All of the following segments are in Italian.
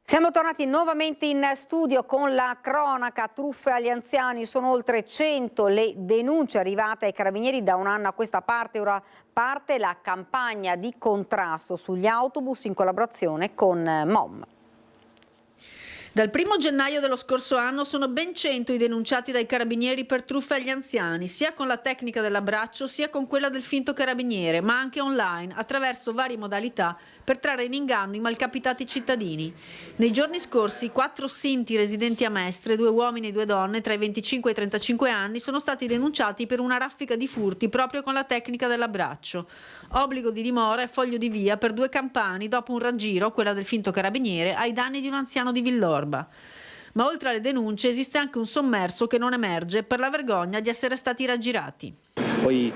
Siamo tornati nuovamente in studio con la cronaca. Truffe agli anziani, sono oltre 100 le denunce arrivate ai carabinieri da un anno a questa parte. Ora parte la campagna di contrasto sugli autobus in collaborazione con MOM. Dal 1° gennaio dello scorso anno sono ben 100 i denunciati dai carabinieri per truffe agli anziani, sia con la tecnica dell'abbraccio sia con quella del finto carabiniere, ma anche online, attraverso varie modalità per trarre in inganno i malcapitati cittadini. Nei giorni scorsi 4 sinti residenti a Mestre, 2 uomini e 2 donne tra i 25 e i 35 anni, sono stati denunciati per una raffica di furti proprio con la tecnica dell'abbraccio. Obbligo di dimora e foglio di via per 2 campani dopo un raggiro, quella del finto carabiniere, ai danni di un anziano di Villorba. Ma oltre alle denunce esiste anche un sommerso che non emerge per la vergogna di essere stati raggirati. Poi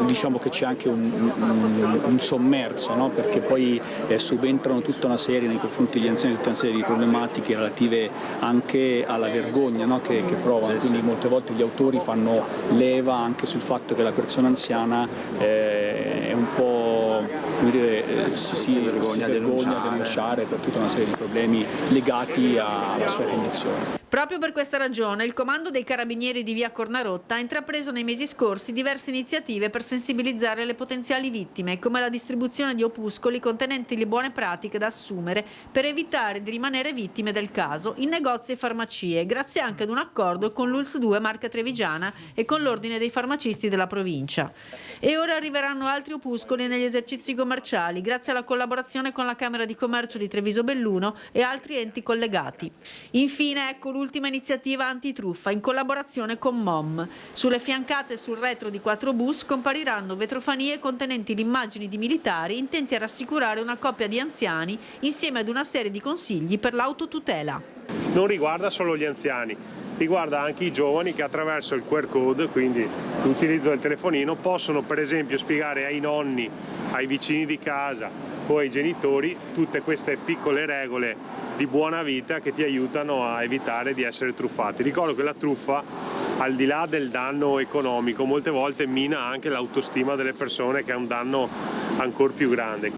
diciamo che c'è anche un sommerso, no? Perché poi subentrano tutta una serie nei confronti degli anziani, tutta una serie di problematiche relative anche alla vergogna, no? che provano, quindi molte volte gli autori fanno leva anche sul fatto che la persona anziana è un po', come dire, si vergogna a denunciare per tutta una serie di problemi legati alla sua condizione. Proprio per questa ragione il Comando dei Carabinieri di Via Cornarotta ha intrapreso nei mesi scorsi diverse iniziative per sensibilizzare le potenziali vittime, come la distribuzione di opuscoli contenenti le buone pratiche da assumere per evitare di rimanere vittime del caso in negozi e farmacie, grazie anche ad un accordo con l'ULSS 2 Marca Trevigiana e con l'Ordine dei Farmacisti della provincia. E ora arriveranno altri opuscoli negli esercizi commerciali, grazie alla collaborazione con la Camera di Commercio di Treviso Belluno e altri enti collegati. Infine, ecco l'ultima iniziativa antitruffa in collaborazione con MOM. Sulle fiancate e sul retro di 4 bus compariranno vetrofanie contenenti le immagini di militari intenti a rassicurare una coppia di anziani insieme ad una serie di consigli per l'autotutela. Non riguarda solo gli anziani, riguarda anche i giovani che attraverso il QR code, quindi l'utilizzo del telefonino, possono per esempio spiegare ai nonni, ai vicini di casa o ai genitori tutte queste piccole regole di buona vita che ti aiutano a evitare di essere truffati. Ricordo che la truffa, al di là del danno economico, molte volte mina anche l'autostima delle persone, che è un danno ancora più grande.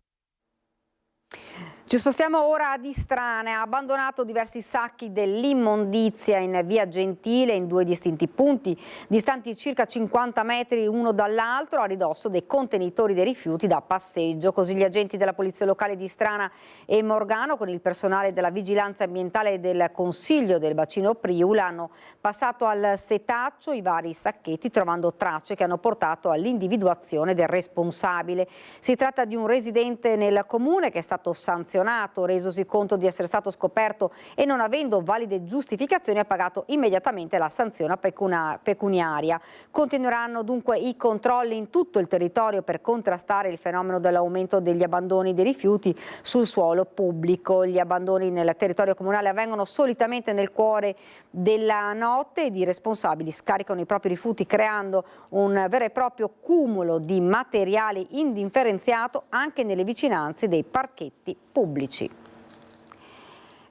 Ci spostiamo ora a Distrane. Ha abbandonato diversi sacchi dell'immondizia in via Gentile in 2 distinti punti, distanti circa 50 metri uno dall'altro, a ridosso dei contenitori dei rifiuti da passeggio. Così gli agenti della Polizia Locale di Strana e Morgano, con il personale della Vigilanza Ambientale e del Consiglio del Bacino Priul, hanno passato al setaccio i vari sacchetti, trovando tracce che hanno portato all'individuazione del responsabile. Si tratta di un residente nel comune che è stato sanzionato, resosi conto di essere stato scoperto e non avendo valide giustificazioni ha pagato immediatamente la sanzione pecuniaria. Continueranno dunque i controlli in tutto il territorio per contrastare il fenomeno dell'aumento degli abbandoni dei rifiuti sul suolo pubblico. Gli abbandoni nel territorio comunale avvengono solitamente nel cuore della notte ed i responsabili scaricano i propri rifiuti creando un vero e proprio cumulo di materiale indifferenziato anche nelle vicinanze dei parchetti pubblici.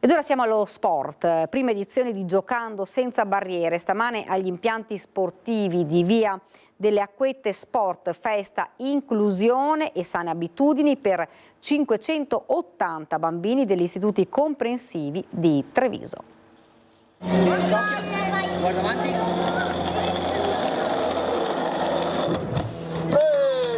Ed ora siamo allo sport, prima edizione di Giocando senza barriere, stamane agli impianti sportivi di Via delle Acquette Sport, festa, inclusione e sane abitudini per 580 bambini degli istituti comprensivi di Treviso. Guarda avanti.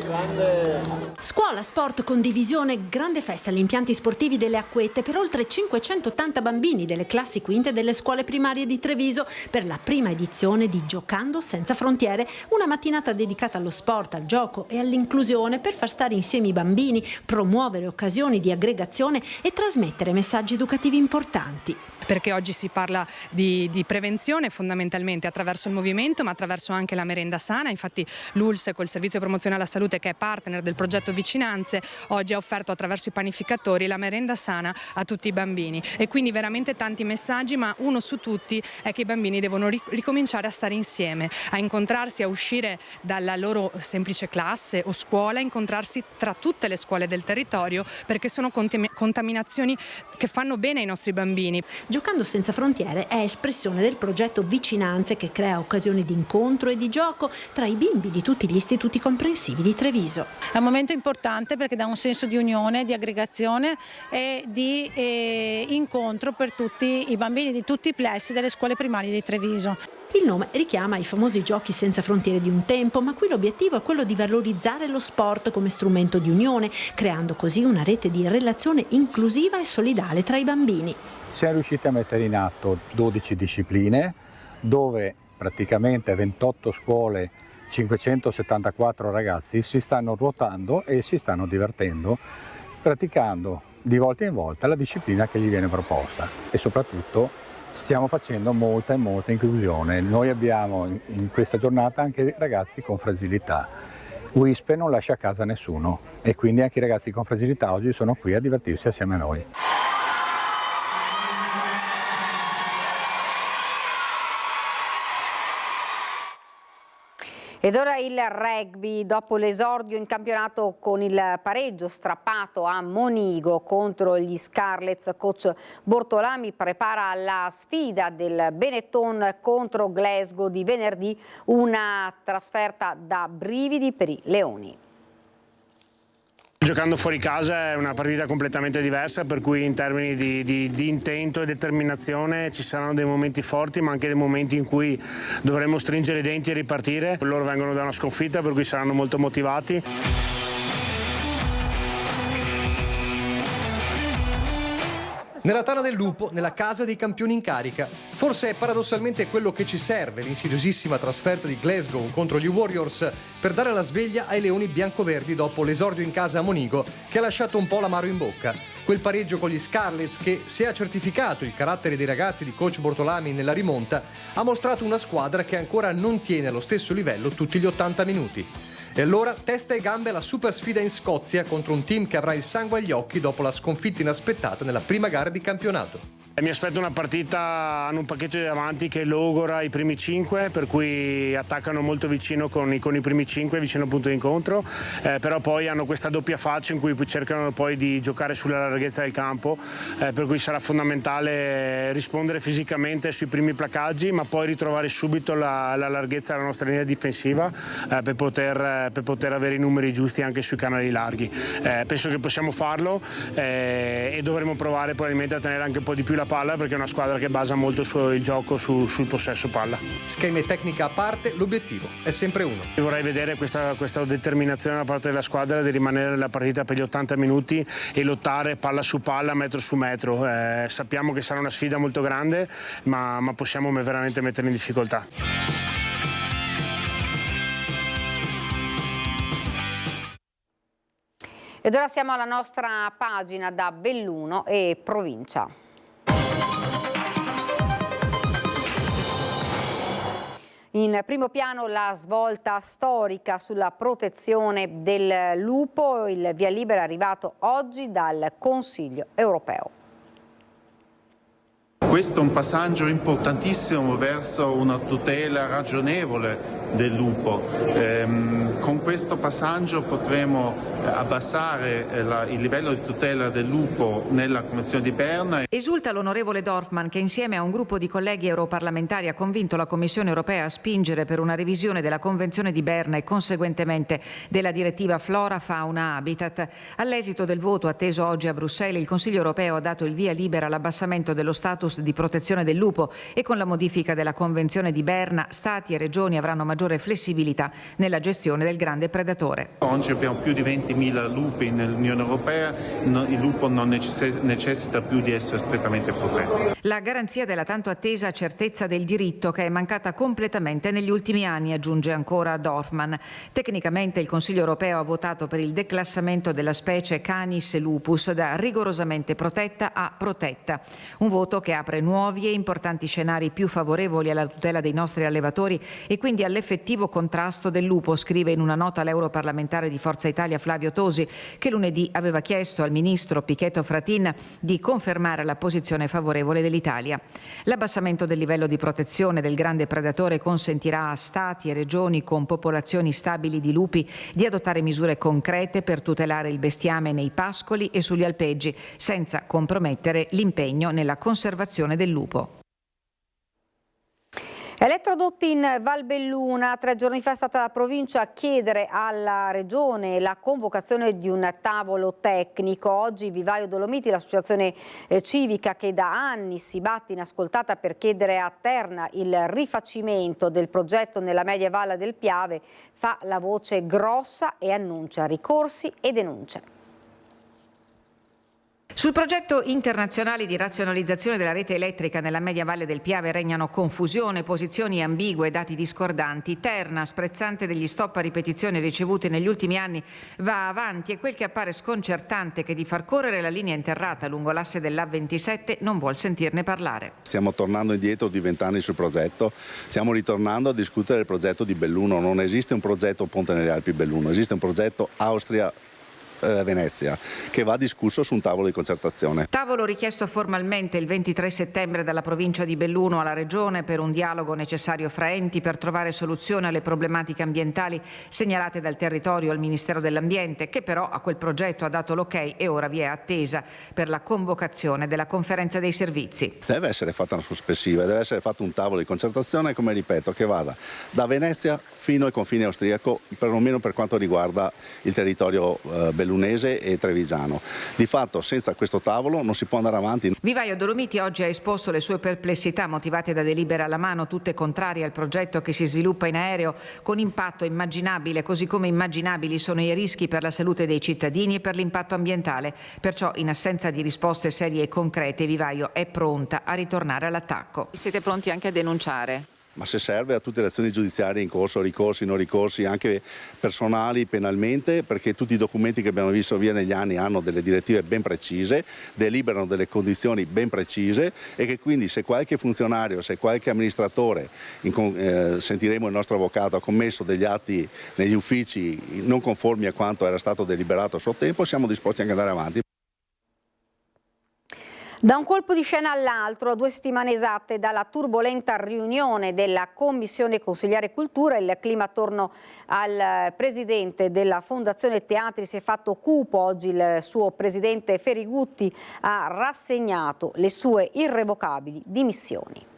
Grande. Scuola, sport, condivisione, grande festa agli impianti sportivi delle Acquette per oltre 580 bambini delle classi quinte delle scuole primarie di Treviso per la prima edizione di Giocando senza frontiere, una mattinata dedicata allo sport, al gioco e all'inclusione per far stare insieme i bambini, promuovere occasioni di aggregazione e trasmettere messaggi educativi importanti. Perché oggi si parla di prevenzione fondamentalmente attraverso il movimento, ma attraverso anche la merenda sana. Infatti l'ULSS col Servizio di Promozione alla Salute, che è partner del progetto Vicinanze, oggi ha offerto attraverso i panificatori la merenda sana a tutti i bambini, e quindi veramente tanti messaggi, ma uno su tutti è che i bambini devono ricominciare a stare insieme, a incontrarsi, a uscire dalla loro semplice classe o scuola, a incontrarsi tra tutte le scuole del territorio, perché sono contaminazioni che fanno bene ai nostri bambini. Giocando senza frontiere è espressione del progetto Vicinanze, che crea occasioni di incontro e di gioco tra i bimbi di tutti gli istituti comprensivi di Treviso. È un momento importante importante perché dà un senso di unione, di aggregazione e di incontro per tutti i bambini di tutti i plessi delle scuole primarie di Treviso. Il nome richiama i famosi giochi senza frontiere di un tempo, ma qui l'obiettivo è quello di valorizzare lo sport come strumento di unione, creando così una rete di relazione inclusiva e solidale tra i bambini. Siamo riusciti a mettere in atto 12 discipline, dove praticamente 28 scuole, 574 ragazzi si stanno ruotando e si stanno divertendo, praticando di volta in volta la disciplina che gli viene proposta e soprattutto stiamo facendo molta inclusione. Noi abbiamo in questa giornata anche ragazzi con fragilità. WISPE non lascia a casa nessuno e quindi anche i ragazzi con fragilità oggi sono qui a divertirsi assieme a noi. Ed ora il rugby, dopo l'esordio in campionato con il pareggio strappato a Monigo contro gli Scarlets, coach Bortolami prepara la sfida del Benetton contro Glasgow di venerdì, una trasferta da brividi per i Leoni. Giocando fuori casa è una partita completamente diversa, per cui in termini di intento e determinazione ci saranno dei momenti forti ma anche dei momenti in cui dovremo stringere i denti e ripartire. Loro vengono da una sconfitta per cui saranno molto motivati. Nella Tana del Lupo, nella casa dei campioni in carica. Forse è paradossalmente quello che ci serve, l'insidiosissima trasferta di Glasgow contro gli Warriors, per dare la sveglia ai leoni biancoverdi dopo l'esordio in casa a Monigo, che ha lasciato un po' l'amaro in bocca. Quel pareggio con gli Scarlets che, se ha certificato il carattere dei ragazzi di coach Bortolami nella rimonta, ha mostrato una squadra che ancora non tiene allo stesso livello tutti gli 80 minuti. E allora testa e gambe alla super sfida in Scozia contro un team che avrà il sangue agli occhi dopo la sconfitta inaspettata nella prima gara di campionato. Mi aspetto una partita, hanno un pacchetto di davanti che logora i primi 5, per cui attaccano molto vicino con i primi 5, vicino al punto di incontro, però poi hanno questa doppia faccia in cui cercano poi di giocare sulla larghezza del campo, per cui sarà fondamentale rispondere fisicamente sui primi placaggi, ma poi ritrovare subito la larghezza della nostra linea difensiva per poter avere i numeri giusti anche sui canali larghi. Penso che possiamo farlo e dovremo provare probabilmente a tenere anche un po' di più la palla, perché è una squadra che basa molto il gioco sul possesso palla. Schemi e tecnica a parte, l'obiettivo è sempre uno. Io vorrei vedere questa determinazione da parte della squadra di rimanere nella partita per gli 80 minuti e lottare palla su palla, metro su metro. Sappiamo che sarà una sfida molto grande, ma possiamo veramente mettere in difficoltà. Ed ora siamo alla nostra pagina da Belluno e provincia. In primo piano la svolta storica sulla protezione del lupo, il via libera è arrivato oggi dal Consiglio europeo. Questo è un passaggio importantissimo verso una tutela ragionevole del lupo. Con questo passaggio potremo abbassare il livello di tutela del lupo nella Convenzione di Berna. Esulta l'onorevole Dorfmann, che insieme a un gruppo di colleghi europarlamentari ha convinto la Commissione europea a spingere per una revisione della Convenzione di Berna e conseguentemente della direttiva Flora, Fauna, Habitat. All'esito del voto atteso oggi a Bruxelles, il Consiglio europeo ha dato il via libera all'abbassamento dello status di protezione del lupo e con la modifica della Convenzione di Berna Stati e Regioni avranno maggiore flessibilità nella gestione del grande predatore. Oggi abbiamo più di 20.000 lupi nell'Unione Europea, il lupo non necessita più di essere strettamente protetto. La garanzia della tanto attesa certezza del diritto, che è mancata completamente negli ultimi anni, aggiunge ancora Dorfmann. Tecnicamente il Consiglio europeo ha votato per il declassamento della specie Canis lupus da rigorosamente protetta a protetta, un voto che apre nuovi e importanti scenari più favorevoli alla tutela dei nostri allevatori e quindi all'effettivo contrasto del lupo, scrive in una nota l'europarlamentare di Forza Italia Flavio Tosi, che lunedì aveva chiesto al ministro Pichetto Fratin di confermare la posizione favorevole dell'Italia. L'abbassamento del livello di protezione del grande predatore consentirà a Stati e Regioni con popolazioni stabili di lupi di adottare misure concrete per tutelare il bestiame nei pascoli e sugli alpeggi, senza compromettere l'impegno nella conservazione del lupo. Elettrodotti in Valbelluna. 3 giorni fa è stata la provincia a chiedere alla regione la convocazione di un tavolo tecnico. Oggi Vivaio Dolomiti, l'associazione civica che da anni si batte inascoltata per chiedere a Terna il rifacimento del progetto nella media valle del Piave, fa la voce grossa e annuncia ricorsi e denunce. Sul progetto internazionale di razionalizzazione della rete elettrica nella media valle del Piave regnano confusione, posizioni ambigue, dati discordanti. Terna, sprezzante degli stop a ripetizione ricevuti negli ultimi anni, va avanti e quel che appare sconcertante è che di far correre la linea interrata lungo l'asse dell'A27 non vuol sentirne parlare. Stiamo tornando indietro di 20 anni sul progetto, stiamo ritornando a discutere il progetto di Belluno. Non esiste un progetto Ponte nelle Alpi Belluno, esiste un progetto Austria-Venezia che va discusso su un tavolo di concertazione. Tavolo richiesto formalmente il 23 settembre dalla provincia di Belluno alla regione per un dialogo necessario fra enti per trovare soluzione alle problematiche ambientali segnalate dal territorio al Ministero dell'Ambiente, che però a quel progetto ha dato l'ok e ora vi è attesa per la convocazione della conferenza dei servizi. Deve essere fatta una sospensiva, deve essere fatto un tavolo di concertazione, come ripeto, che vada da Venezia fino al confine austriaco, perlomeno per quanto riguarda il territorio bellunese e trevisano. Di fatto senza questo tavolo non si può andare avanti. Vivaio Dolomiti oggi ha esposto le sue perplessità motivate da delibere alla mano, tutte contrarie al progetto che si sviluppa in aereo con impatto immaginabile, così come immaginabili sono i rischi per la salute dei cittadini e per l'impatto ambientale. Perciò, in assenza di risposte serie e concrete, Vivaio è pronta a ritornare all'attacco. Siete pronti anche a denunciare? Ma se serve a tutte le azioni giudiziarie in corso, ricorsi, non ricorsi, anche personali penalmente, perché tutti i documenti che abbiamo visto via negli anni hanno delle direttive ben precise, deliberano delle condizioni ben precise e che quindi se qualche funzionario, se qualche amministratore, sentiremo il nostro avvocato, ha commesso degli atti negli uffici non conformi a quanto era stato deliberato a suo tempo, siamo disposti anche ad andare avanti. Da un colpo di scena all'altro, a 2 settimane esatte dalla turbolenta riunione della Commissione Consigliare Cultura, il clima attorno al presidente della Fondazione Teatri si è fatto cupo. Oggi il suo presidente Ferigutti ha rassegnato le sue irrevocabili dimissioni.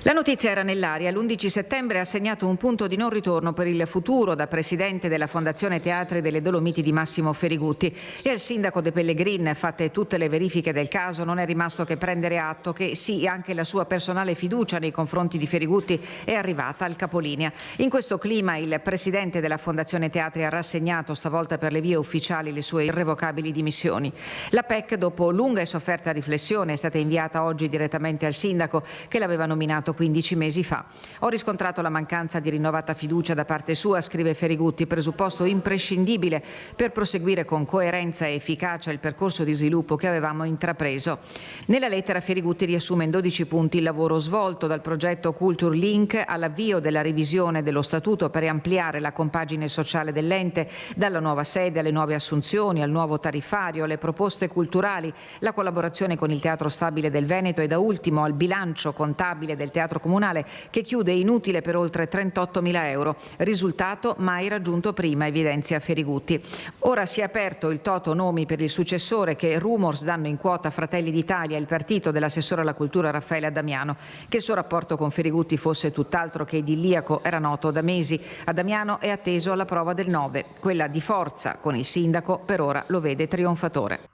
La notizia era nell'aria. L'11 settembre ha segnato un punto di non ritorno per il futuro da presidente della Fondazione Teatri delle Dolomiti di Massimo Ferigutti, e al sindaco De Pellegrin, fatte tutte le verifiche del caso, non è rimasto che prendere atto che sì, anche la sua personale fiducia nei confronti di Ferigutti è arrivata al capolinea. In questo clima il presidente della Fondazione Teatri ha rassegnato stavolta per le vie ufficiali le sue irrevocabili dimissioni. La PEC, dopo lunga e sofferta riflessione, è stata inviata oggi direttamente al sindaco che l'aveva nominato 15 mesi fa. Ho riscontrato la mancanza di rinnovata fiducia da parte sua, scrive Ferigutti, presupposto imprescindibile per proseguire con coerenza e efficacia il percorso di sviluppo che avevamo intrapreso. Nella lettera Ferigutti riassume in 12 punti il lavoro svolto dal progetto Culture Link all'avvio della revisione dello statuto per ampliare la compagine sociale dell'ente, dalla nuova sede alle nuove assunzioni, al nuovo tariffario, alle proposte culturali, la collaborazione con il Teatro Stabile del Veneto e da ultimo al bilancio contabile del Teatro Comunale che chiude inutile per oltre 38.000 euro. Risultato mai raggiunto prima, evidenzia Ferigutti. Ora si è aperto il toto nomi per il successore che rumors danno in quota Fratelli d'Italia, il partito dell'assessore alla cultura Raffaele Adamiano. Che il suo rapporto con Ferigutti fosse tutt'altro che idilliaco era noto da mesi. Adamiano è atteso alla prova del 9. Quella di forza con il sindaco per ora lo vede trionfatore.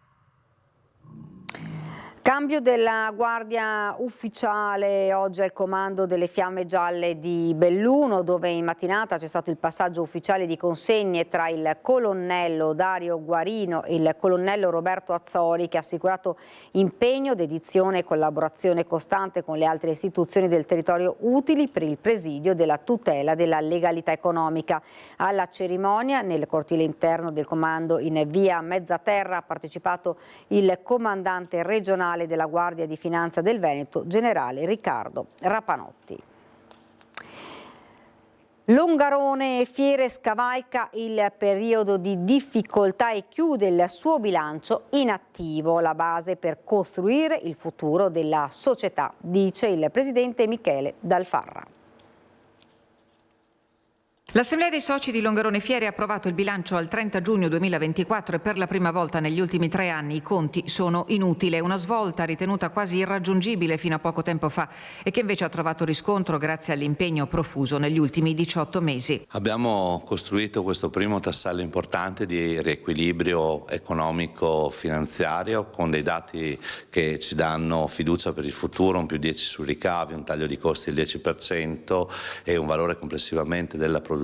Cambio della guardia ufficiale oggi al comando delle Fiamme Gialle di Belluno, dove in mattinata c'è stato il passaggio ufficiale di consegne tra il colonnello Dario Guarino e il colonnello Roberto Azzori, che ha assicurato impegno, dedizione e collaborazione costante con le altre istituzioni del territorio utili per il presidio della tutela della legalità economica. Alla cerimonia nel cortile interno del comando in via Mezzaterra ha partecipato il comandante regionale della Guardia di Finanza del Veneto, generale Riccardo Rapanotti. Longarone Fiere scavalca il periodo di difficoltà e chiude il suo bilancio in attivo, la base per costruire il futuro della società, dice il presidente Michele Dalfarra. L'Assemblea dei soci di Longarone Fiere ha approvato il bilancio al 30 giugno 2024 e per la prima volta negli ultimi 3 anni i conti sono inutili. Una svolta ritenuta quasi irraggiungibile fino a poco tempo fa e che invece ha trovato riscontro grazie all'impegno profuso negli ultimi 18 mesi. Abbiamo costruito questo primo tassello importante di riequilibrio economico-finanziario con dei dati che ci danno fiducia per il futuro, un +10 sui ricavi, un taglio di costi del 10% e un valore complessivamente della produzione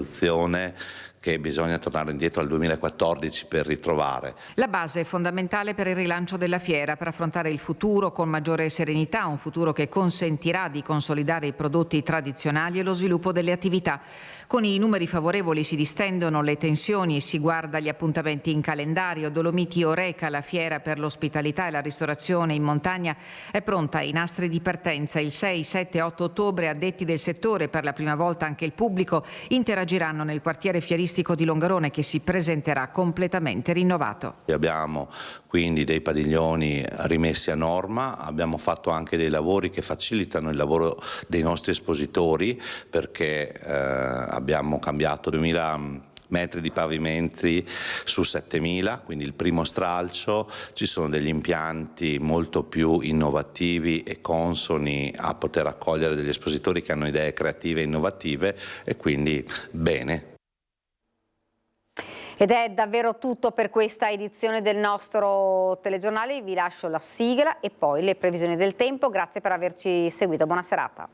che bisogna tornare indietro al 2014 per ritrovare. La base è fondamentale per il rilancio della fiera, per affrontare il futuro con maggiore serenità, un futuro che consentirà di consolidare i prodotti tradizionali e lo sviluppo delle attività. Con i numeri favorevoli si distendono le tensioni e si guarda gli appuntamenti in calendario. Dolomiti Oreca, la fiera per l'ospitalità e la ristorazione in montagna, è pronta ai nastri di partenza. Il 6, 7, 8 ottobre addetti del settore, per la prima volta anche il pubblico, interagiranno nel quartiere fieristico di Longarone che si presenterà completamente rinnovato. Abbiamo quindi dei padiglioni rimessi a norma, abbiamo fatto anche dei lavori che facilitano il lavoro dei nostri espositori perché abbiamo cambiato 2000 metri di pavimenti su 7.000, quindi il primo stralcio. Ci sono degli impianti molto più innovativi e consoni a poter accogliere degli espositori che hanno idee creative e innovative e quindi bene. Ed è davvero tutto per questa edizione del nostro telegiornale. Vi lascio la sigla e poi le previsioni del tempo. Grazie per averci seguito. Buona serata.